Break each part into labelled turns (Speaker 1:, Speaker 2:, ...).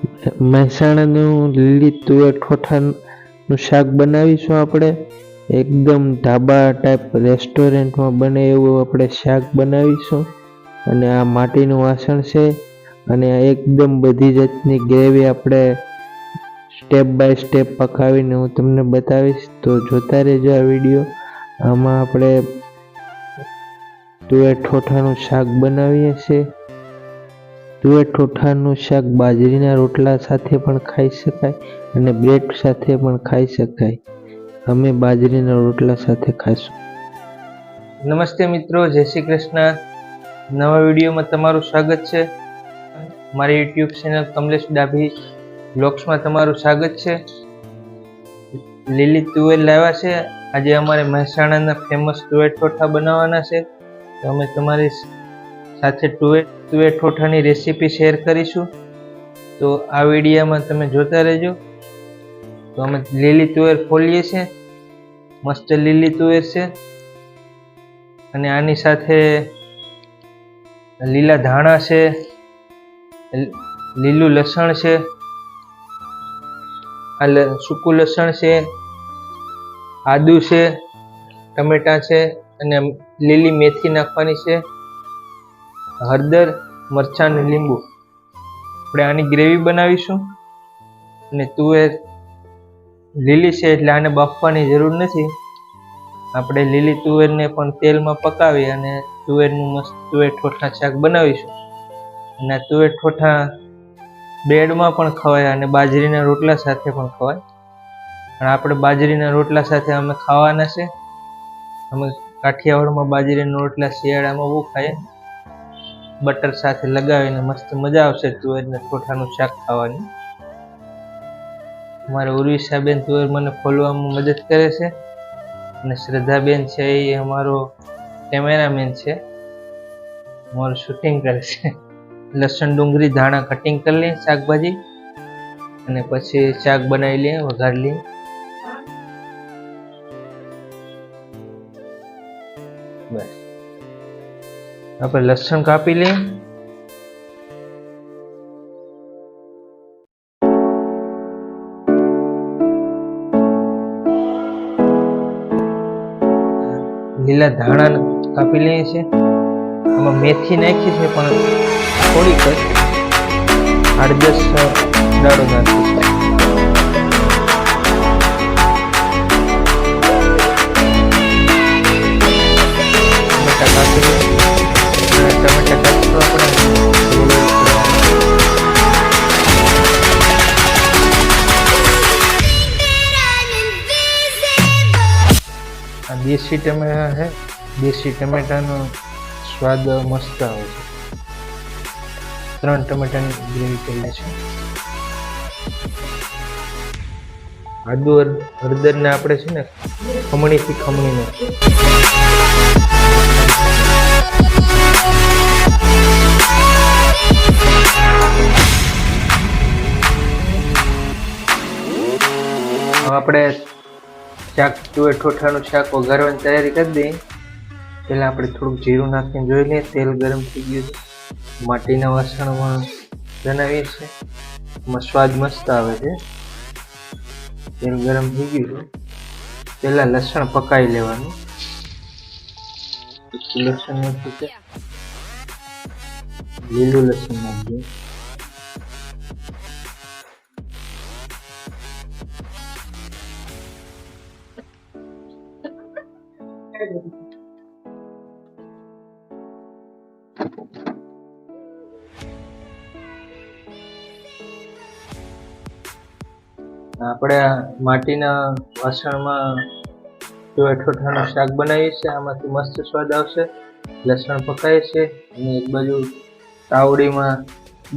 Speaker 1: મહેસાણાનું લીલી તુવેર ઠોઠાનું શાક બનાવીશું આપણે. એકદમ ઢાબા ટાઈપ રેસ્ટોરન્ટમાં બને એવું આપણે શાક બનાવીશું. અને આ માટીનું વાસણ છે અને એકદમ બધી જાતની ગ્રેવી આપણે સ્ટેપ બાય સ્ટેપ પકાવીને હું તમને બતાવીશ, તો જોતા રહેજો આ વિડીયો. આમાં આપણે તુવેર ઠોઠાનું શાક બનાવીએ છીએ. તુવેર ઠોઠાનું શાક બાજરીના રોટલા સાથે પણ ખાઈ શકાય અને બ્રેડ સાથે પણ ખાઈ શકાય. અમે બાજરીના રોટલા સાથે ખાઈશું.
Speaker 2: નમસ્તે મિત્રો, જય શ્રી કૃષ્ણ. નવા વિડીયોમાં તમારું સ્વાગત છે. મારી યુટ્યુબ ચેનલ કમલેશ ડાભી બ્લોગ્સમાં તમારું સ્વાગત છે. લીલી તુવેર લાવ્યા છે. આજે અમારે મહેસાણાના ફેમસ તુવેર ઠોઠા બનાવવાના છે. તો અમે તમારી સાથે તુવેર ઠોઠાની રેસીપી શેર કરીશું. તો આ વિડીયોમાં તમે જોતા રહેજો. તો અમે લીલી તુવેર ફોલીએ છીએ. મસ્ત લીલી તુવેર છે અને આની સાથે લીલા ધાણા છે, લીલું લસણ છે, સૂકું લસણ છે, આદુ છે, ટમેટા છે અને લીલી મેથી નાખવાની છે, હળદર, મરચાં અને લીંબુ. આપણે આની ગ્રેવી બનાવીશું. અને તુવેર લીલી છે એટલે આને બાફવાની જરૂર નથી. આપણે લીલી તુવેરને પણ તેલમાં પકાવી અને તુવેરનું મસ્ત તુવેર ઠોઠા શાક બનાવીશું. અને તુવેર ઠોઠા બ્રેડમાં પણ ખવાય અને બાજરીના રોટલા સાથે પણ ખવાય. પણ આપણે બાજરીના રોટલા સાથે અમે ખાવાના છે. અમે કાઠિયાવાડમાં બાજરીના રોટલા શિયાળામાં બહુ ખાઈએ. બટર સાથે લગાવીને મસ્ત મજા આવશે તુવેરના ઠોઠાનું શાક ખાવાની. અમારા ઉર્વિશાબેન તુવેર મને ફોલવામાં મદદ કરે છે અને શ્રદ્ધાબેન છે એ અમારો કેમેરામેન છે, અમારું શૂટિંગ કરે છે. લસણ, ડુંગળી, ધાણા કટિંગ કરી લઈએ, શાકભાજી, અને પછી શાક બનાવી લઈએ, વઘાર લઈએ. બસ આપણે લસણ કાપી લઈએ. લીલા ધાણા કાપી લઈએ છીએ. આમાં મેથી નાખી છે પણ થોડીક જ, 8-10 દાડો નાખી છે. ટમેટા કાપી લઈએ. ટમેટા કાપી આપણે દેશી ટમેટા છે. દેશી ટમેટાનો સ્વાદ મસ્ત આવે છે. 3 ટમેટાની ગ્રેવી કરી છે. આદુ હળદરને આપણે છે ને ખમણીથી ખમણીને આપણે શાક તુવેર ઠોઠાનું શાક વઘારવાની તૈયારી કરી દઈએ. પહેલાં આપણે થોડુંક જીરું નાખીને જોઈ લઈએ. તેલ ગરમ થઈ ગયું છે. માટીના વાસણમાં બનાવીએ છીએ. એમાં સ્વાદ મસ્ત આવે છે. તેલ ગરમ થઈ ગયું છે. પહેલાં લસણ પકાવી લેવાનું. લસણ નાખી છે, લીલું લસણ નાખીએ. આપણે માટીના વાસણમાં તુવેર ઠોઠાનું શાક બનાવીએ છીએ. આમાંથી મસ્ત સ્વાદ આવશે. લસણ પકાય છે અને એક બાજુ તાવડીમાં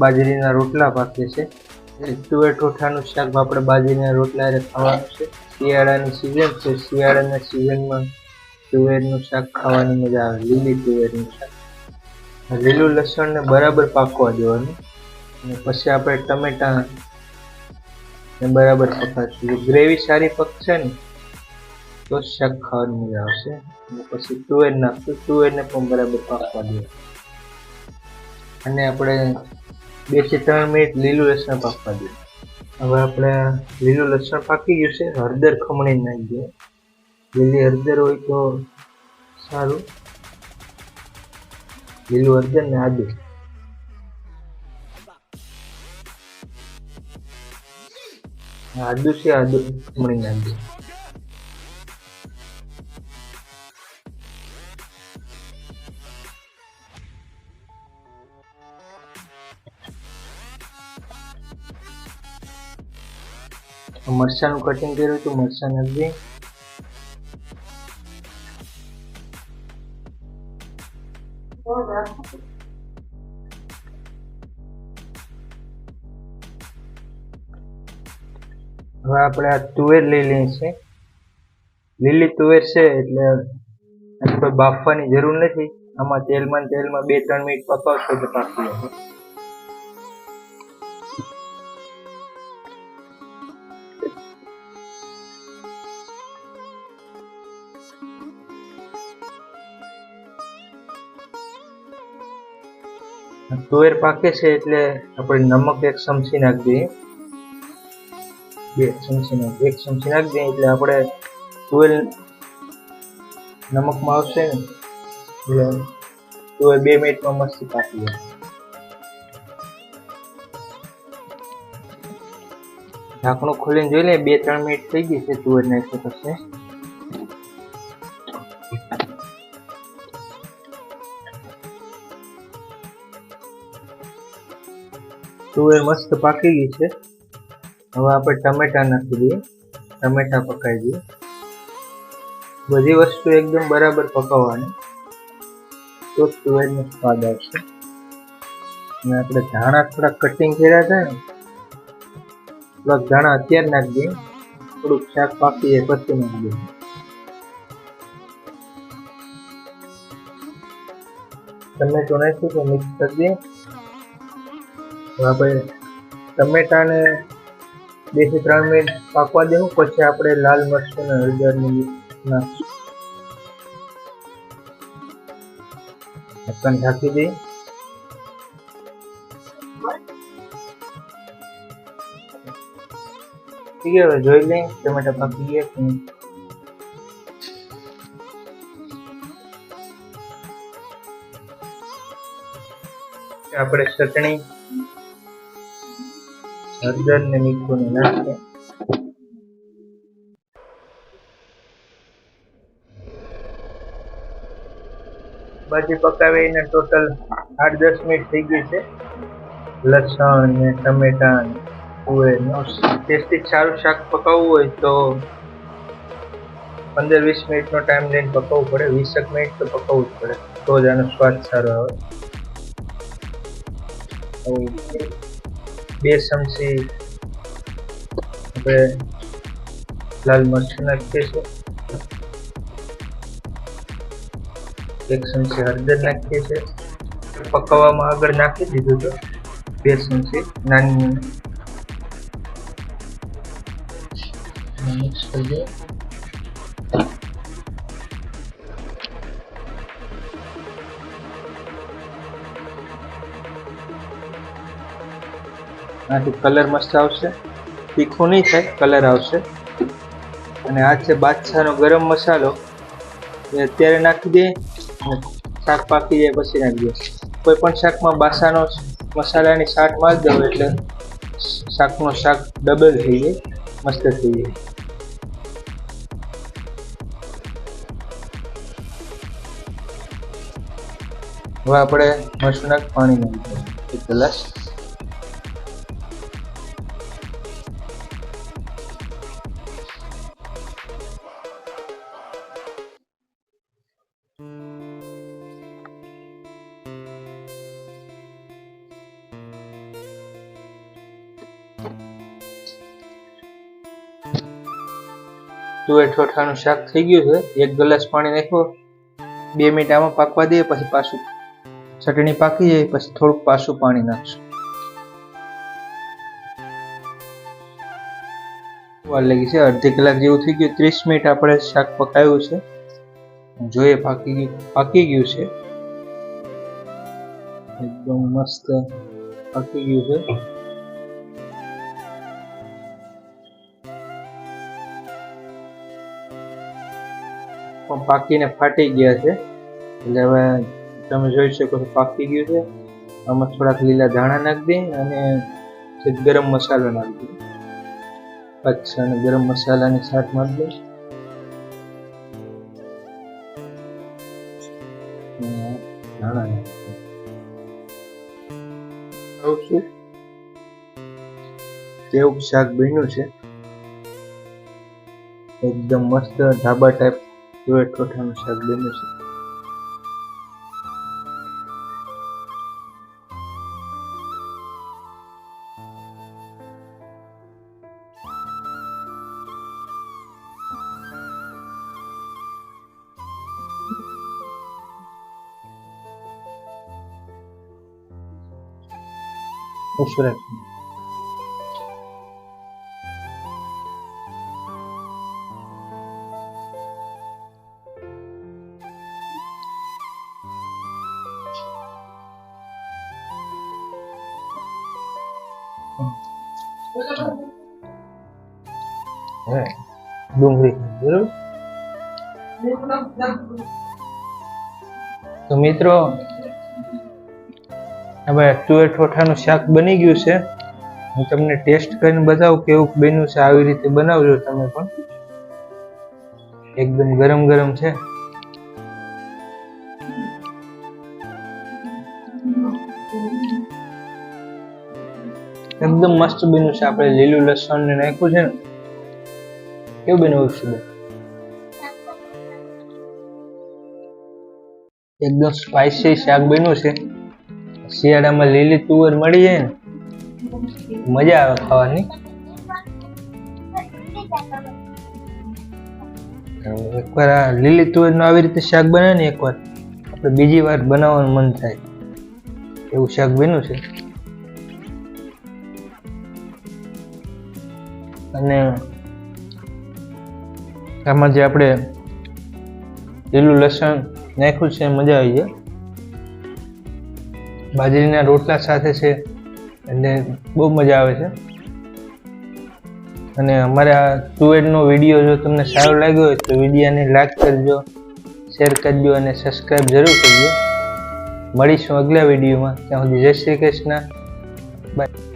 Speaker 2: બાજરીના રોટલા પાકે છે. તુવેર ઠોઠાનું શાક આપણે બાજરીના રોટલા ખાવાનું છે. શિયાળાની સિઝન છે. શિયાળાના સિઝનમાં તુવેરનું શાક ખાવાની મજા આવે. લીલી તુવેરનું શાક. લીલું લસણને બરાબર પાકવા દેવાનું અને પછી આપણે ટમેટા બરાબર પકાવશું. ગ્રેવી સારી પકશે ને તો શાક ખાવાની મજા આવશે. પછી તુવેર નાખશું. તુવેરને પણ બરાબર પાકવા દેવાનું. અને આપણે 2 થી 3 મિનિટ લીલું લસણ પાકવા દઈએ. હવે આપણે લીલું લસણ પાકી ગયું છે. હળદર ખમણી નાખી દઈએ. લીલી હળદર હોય તો સારું. લીલું હળદર ને આદુ. આદુ છે, આદુ ખમણી નાખી દઈએ. મરચાંનું કટિંગ કર્યું હતું, મરચાં નાખી દઈએ. હવે આપણે આ તુવેર લઈ લઈએ છીએ. લીલી તુવેર છે એટલે કોઈ બાફવાની જરૂર નથી. આમાં તેલમાં 2-3 મિનિટ પકાવશો એટલે પાકી જશે. તુવેર પાકે છે એટલે આપણે નમક 1 ચમચી નાખી દઈએ. 1 ચમચી નાખી દઈએ એટલે આપણે તુવેર નમકમાં આવશે ને એટલે તુવેર 2 મિનિટમાં મસ્ત પાકી જાય. ઢાંકણું ખોલીને જોઈ લે. 2-3 મિનિટ થઈ ગઈ છે તુવેર નાખ્યો પછી. તુવેર મસ્ત પાકી ગઈ છે. હવે આપણે ટમેટા નાખી દઈએ. ટમેટા પકાવી દઈએ. બધી વસ્તુ એકદમ બરાબર પકાવવાની તો તુવેરનો સ્વાદ આવશે. અને આપણે ધાણા થોડા કટિંગ કર્યા હતા ને, થોડાક ધાણા અત્યારે નાખી દઈએ. થોડુંક શાક પાકી જાય પછી નાખી દઈએ. ટમેટો નાખ્યું તો મિક્સ કરી દઈએ. આપણે ટમેટાને 2 થી 3 મિનિટ પાકવા દેવું. પછી આપણે લાલ મરચું અને હળદર નાખીશું. ઢાંકણ ઢાંકી દઈએ. ઠીક હવે જોઈ લઈએ ટમેટા પાકી ગયા. આપણે ચટણી, હળદર ને મીઠું ને નાખીએ. બધી પકાવીને ટોટલ 8-10 મિનિટ થઈ ગઈ છે. લસણ ને ટમેટા ને તુવેર ટેસ્ટી સારું શાક પકાવવું હોય તો 15-20 મિનિટનો ટાઈમ લઈને પકાવવું પડે. 20 મિનિટ તો પકાવવું જ પડે તો જ આનો સ્વાદ સારો આવે. 2 ચમચી આપણે લાલ મરચું નાખીશું. 1 ચમચી હળદર નાખીએ છીએ. પકાવવામાં આગળ નાખી દીધું તો 2 ચમચી નાની મિક્સ કરી દઈએ. આથી કલર મસ્ત આવશે. તીખું નહીં થાય, કલર આવશે. અને આ છે બાદશાહનો ગરમ મસાલો. એ અત્યારે નાખી દઈએ અને શાક પાકી જાય પછી નાખી દઈએ. કોઈ પણ શાકમાં બાદશાહનો મસાલાની છાંટ મારી દો એટલે શાકનો શાક ડબલ થઈ જાય, મસ્ત થઈ જાય. હવે આપણે મરચું પાણી નાખી 1 ગ્લાસ. તુવેર ઠોઠાનું શાક થઈ ગયું છે. 1 ગ્લાસ પાણી નાખ્યું. 2 મિનિટ આમાં પાકવા દઈએ. પછી પાછું ચટણી પાકી જાય પછી થોડુંક પાછું પાણી નાખશું. વાર લાગી છે. અડધી કલાક જેવું થઈ ગયું. 30 મિનિટ આપણે શાક પકાવ્યું છે. જોઈએ પાકી ગયું છે. એકદમ મસ્ત પાકી ગયું છે. પણ પાકીને ફાટી ગયા છે, એટલે હવે તમે જોઈ શકો છો પાકી ગયું છે. આમાં થોડાક લીલા ધાણા નાખી દે અને ગરમ મસાલો નાખી દે. અચ્છા, અને ગરમ મસાલાની સાથે નાખી દે. ધાણા નાખી દે. કેવું શાક બન્યું છે, એકદમ મસ્ત ઢાબા ટાઈપ તુવેર ઠોઠાનું શાક બન્યું છે. ડુંગળી બરોબર. તો મિત્રો, હવે તુવેર ઠોઠાનું શાક બની ગયું છે. હું તમને ટેસ્ટ કરીને બતાવું કેવું બન્યું છે. આવી રીતે બનાવજો તમે પણ. એકદમ ગરમ ગરમ છે. એકદમ મસ્ત બન્યું છે. આપણે લીલું લસણ ને નાખ્યું છે ને, કેવું બન્યું છે? એકદમ સ્પાઇસી શાક બન્યું છે. શિયાળામાં લીલી તુવેર મળી જાય ને, મજા આવે ખાવાની. એકવાર આ લીલી તુવેરનું આવી રીતે શાક બને ને, એકવાર આપણે બીજી વાર બનાવવાનું મન થાય એવું શાક બન્યું છે. અને આમાં જે આપણે લીલું લસણ નાખ્યું છે, મજા આવી જાય. બાજરીના રોટલા સાથે છે એટલે બહુ મજા આવે છે. અને અમારા તુવેરનો વિડીયો જો તમને સારો લાગ્યો હોય તો વિડીયોને લાઈક કરજો, શેર કરજો અને સબસ્ક્રાઈબ જરૂર કરજો. મળીશું અગલા વિડીયોમાં. ત્યાં સુધી જય શ્રી કૃષ્ણ. બાય.